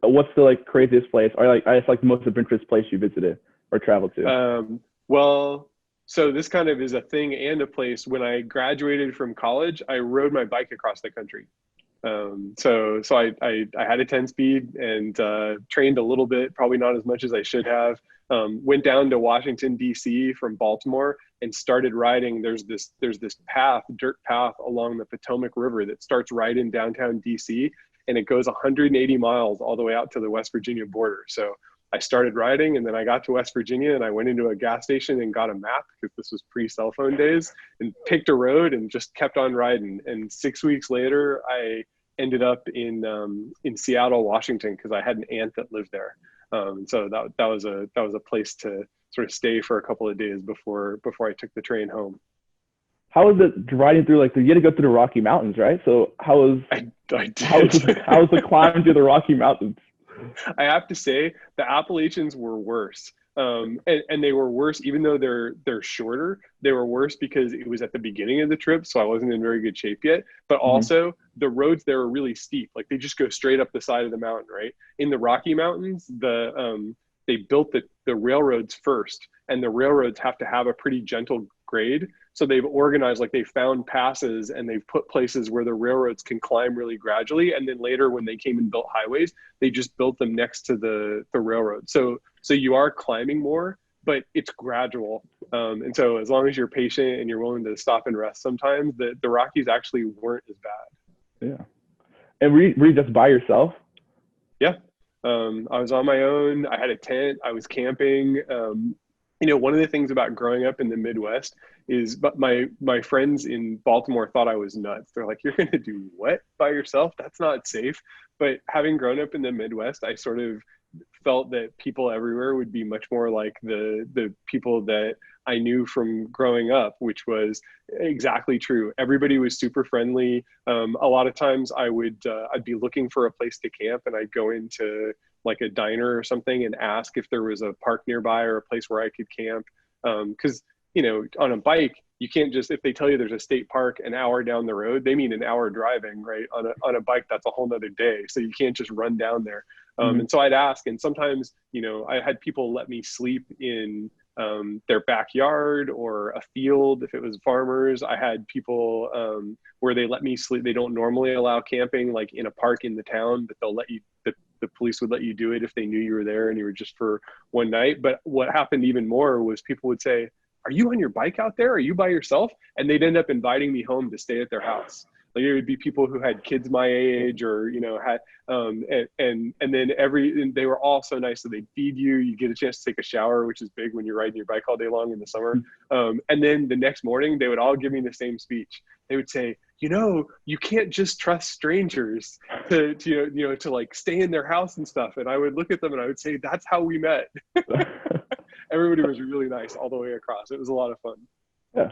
what's the like craziest place, or like I guess like the most adventurous place you visited or traveled to? Well, so this kind of is a thing and a place. When I graduated from college, I rode my bike across the country. So I had a 10 speed and trained a little bit, probably not as much as I should have. Went down to Washington, D.C. from Baltimore and started riding. There's this path, dirt path along the Potomac River that starts right in downtown D.C. and it goes 180 miles all the way out to the West Virginia border. So I started riding and then I got to West Virginia and I went into a gas station and got a map because this was pre-cell phone days and picked a road and just kept on riding. And 6 weeks later, I ended up in Seattle, Washington, because I had an aunt that lived there. So that was a place to sort of stay for a couple of days before I took the train home. How was it riding through, like, you had to go through the Rocky Mountains, right? So how was I did. how was the climb through the Rocky Mountains? I have to say the Appalachians were worse. And they were worse, even though they're shorter, they were worse because it was at the beginning of the trip. So I wasn't in very good shape yet, but also the roads there are really steep. Like they just go straight up the side of the mountain, right? In the Rocky Mountains, they built the railroads first, and the railroads have to have a pretty gentle grade. So they've organized, like they found passes and they've put places where the railroads can climb really gradually. And then later when they came and built highways, they just built them next to the railroad. So you are climbing more, but it's gradual. And so as long as you're patient and you're willing to stop and rest sometimes, the Rockies actually weren't as bad. Yeah. And were you just by yourself? Yeah. I was on my own. I had a tent. I was camping. One of the things about growing up in the Midwest is, but my friends in Baltimore thought I was nuts. They're like, "You're going to do what by yourself? That's not safe." But having grown up in the Midwest, I sort of felt that people everywhere would be much more like the people that I knew from growing up, which was exactly true. Everybody was super friendly. A lot of times I'd be looking for a place to camp and I'd go into like a diner or something and ask if there was a park nearby or a place where I could camp. Because, on a bike, you can't just, if they tell you there's a state park an hour down the road, they mean an hour driving, right? On a bike, that's a whole nother day. So you can't just run down there. And so I'd ask, and sometimes, I had people let me sleep in their backyard or a field if it was farmers. I had people where they let me sleep. They don't normally allow camping like in a park in the town, but they'll let you, the police would let you do it if they knew you were there and you were just for one night. But what happened even more was people would say, "Are you on your bike out there? Are you by yourself?" And they'd end up inviting me home to stay at their house. Like it would be people who had kids my age or, had, and then they were all so nice. So they'd feed you, you get a chance to take a shower, which is big when you're riding your bike all day long in the summer. And then the next morning they would all give me the same speech. They would say, you can't just trust strangers to like stay in their house and stuff. And I would look at them and I would say, that's how we met. Everybody was really nice all the way across. It was a lot of fun. Yeah.